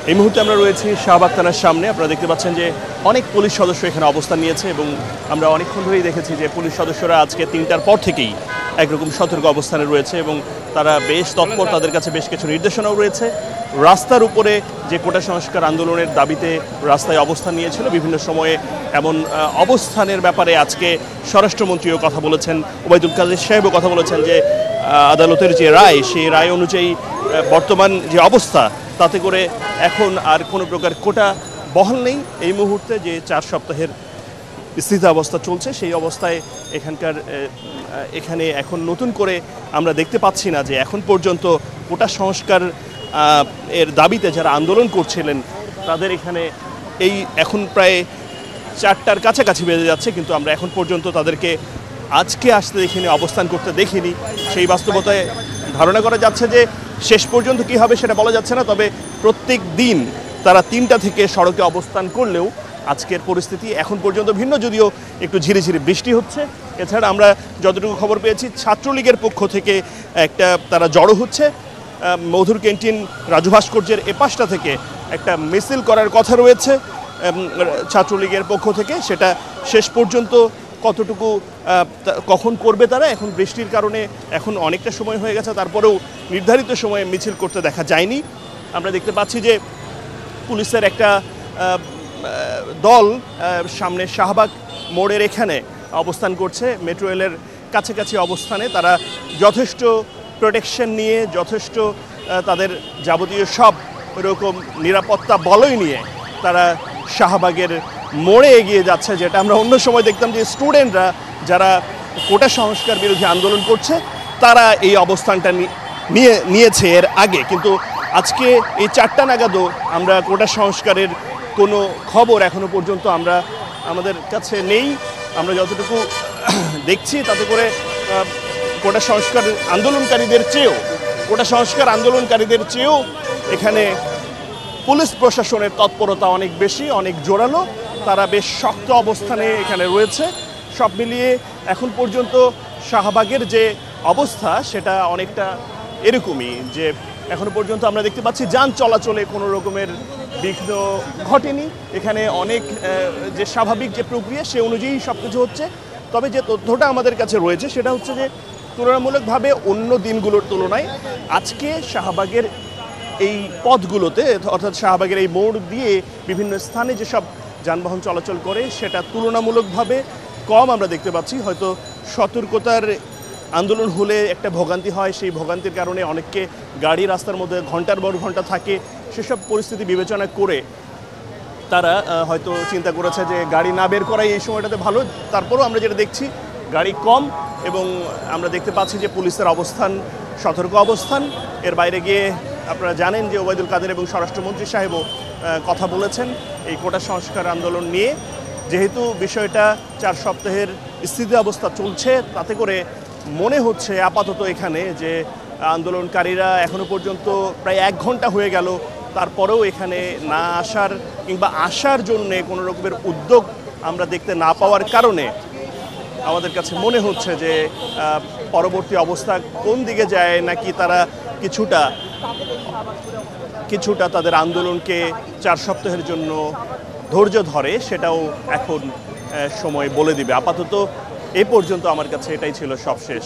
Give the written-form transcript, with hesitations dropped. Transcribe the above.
এই মুহূর্তে আমরা রয়েছি শাহবাগ থানার সামনে। আপনারা দেখতে পাচ্ছেন যে অনেক পুলিশ সদস্য এখানে অবস্থান নিয়েছে এবং আমরা অনেকক্ষণ ধরেই দেখেছি যে পুলিশ সদস্যরা আজকে ৩টার পর থেকেই একরকম সতর্ক অবস্থানে রয়েছে এবং তারা বেশ তৎপর। তাদের কাছে বেশ কিছু নির্দেশনাও রয়েছে। রাস্তার উপরে যে কোটা সংস্কার আন্দোলনের দাবিতে রাস্তায় অবস্থান নিয়েছিল বিভিন্ন সময়ে, এমন অবস্থানের ব্যাপারে আজকে স্বরাষ্ট্রমন্ত্রীও কথা বলেছেন, ওবায়দুল কাদের সাহেবও কথা বলেছেন যে আদালতের যে রায়, সেই রায় অনুযায়ী বর্তমান যে অবস্থা তাতে করে এখন আর কোনো প্রকার কোটা বহাল নেই। এই মুহূর্তে যে 4 সপ্তাহের স্থিতাবস্থা চলছে সেই অবস্থায় এখানে এখন নতুন করে আমরা দেখতে পাচ্ছি না যে এখন পর্যন্ত কোটা সংস্কার এর দাবিতে যারা আন্দোলন করছিলেন তাদের এখানে এখন প্রায় 4টার কাছাকাছি বেজে যাচ্ছে, কিন্তু আমরা এখন পর্যন্ত তাদেরকে আজকে আসতে দেখিনি, অবস্থান করতে দেখিনি। সেই বাস্তবতায় ধারণা করা যাচ্ছে যে শেষ পর্যন্ত কী হবে সেটা বলা যাচ্ছে না। তবে প্রত্যেক দিন তারা 3টা থেকে সড়কে অবস্থান করলেও আজকের পরিস্থিতি এখন পর্যন্ত ভিন্ন, যদিও একটু ঝিরিঝিরি বৃষ্টি হচ্ছে। এছাড়া আমরা যতটুকু খবর পেয়েছি ছাত্রলীগের পক্ষ থেকে তারা জড়ো হচ্ছে মধুর ক্যান্টিন রাজু ভাস্কর্যের এপাশটা থেকে একটা মিছিল করার কথা রয়েছে ছাত্রলীগের পক্ষ থেকে। সেটা শেষ পর্যন্ত কতটুকু কখন করবে তারা, এখন বৃষ্টির কারণে এখন অনেকটা সময় হয়ে গেছে, তারপরেও নির্ধারিত সময়ে মিছিল করতে দেখা যায়নি। আমরা দেখতে পাচ্ছি যে পুলিশের একটা দল সামনে শাহবাগ মোড়ের এখানে অবস্থান করছে, মেট্রো রেলের কাছাকাছি অবস্থানে। তারা যথেষ্ট প্রোটেকশন নিয়ে, যথেষ্ট তাদের যাবতীয় সব রকম নিরাপত্তা বলয় নিয়ে তারা শাহবাগের মোড়ে এগিয়ে যাচ্ছে, যেটা আমরা অন্য সময় দেখতাম যে স্টুডেন্টরা যারা কোটা সংস্কার বিরোধী আন্দোলন করছে তারা এই অবস্থানটা নিয়েছে এর আগে। কিন্তু আজকে এই 4টা নাগাদও আমরা কোটা সংস্কারের কোনো খবর এখনো পর্যন্ত আমাদের কাছে নেই। আমরা যতটুকু দেখছি তাতে করে কোটা সংস্কার আন্দোলনকারীদের চেয়েও এখানে পুলিশ প্রশাসনের তৎপরতা অনেক বেশি, অনেক জোরালো। তারা বেশ শক্ত অবস্থানে এখানে রয়েছে। সব মিলিয়ে এখন পর্যন্ত শাহবাগের যে অবস্থা সেটা অনেকটা এরকমই, যে এখনো পর্যন্ত আমরা দেখতে পাচ্ছি যান চলাচলে কোনো রকমের বিঘ্ন ঘটেনি। এখানে অনেক যে স্বাভাবিক যে প্রক্রিয়া সে অনুযায়ী সব কিছু হচ্ছে। তবে যে তথ্যটা আমাদের কাছে রয়েছে সেটা হচ্ছে যে তুলনামূলকভাবে অন্য দিনগুলোর তুলনায় আজকে শাহবাগের এই পথগুলোতে, অর্থাৎ শাহবাগের এই মোড় দিয়ে বিভিন্ন স্থানে যেসব যানবাহন চলাচল করে সেটা তুলনামূলকভাবে কম আমরা দেখতে পাচ্ছি। হয়তো সতর্কতার আন্দোলন হলে একটা ভোগান্তি হয়, সেই ভোগান্তির কারণে অনেককে গাড়ি রাস্তার মধ্যে ঘন্টার পর ঘন্টা থাকে। সেসব পরিস্থিতি বিবেচনা করে তারা হয়তো চিন্তা করেছে যে গাড়ি না বের করাই এই সময়টাতে ভালো। তারপরেও আমরা যেটা দেখছি গাড়ি কম এবং আমরা দেখতে পাচ্ছি যে পুলিশের অবস্থান সতর্ক অবস্থান। এর বাইরে গিয়ে আপনারা জানেন যে ওবায়দুল কাদের এবং স্বরাষ্ট্রমন্ত্রী সাহেবও কথা বলেছেন এই কোটা সংস্কার আন্দোলন নিয়ে। যেহেতু বিষয়টা 4 সপ্তাহের স্থিতি অবস্থা চলছে, তাতে করে মনে হচ্ছে আপাতত এখানে যে আন্দোলনকারীরা এখনো পর্যন্ত প্রায় 1 ঘন্টা হয়ে গেল, তারপরেও এখানে না আসার কিংবা আসার জন্যে কোনো রকমের উদ্যোগ আমরা দেখতে না পাওয়ার কারণে আমাদের কাছে মনে হচ্ছে যে পরবর্তী অবস্থা কোন দিকে যায়, নাকি তারা কিছুটা তাদের আন্দোলনকে 4 সপ্তাহের জন্য ধৈর্য ধরে, সেটাও এখন সময় বলে দিবে। আপাতত এ পর্যন্ত আমার কাছে এটাই ছিল সবশেষ।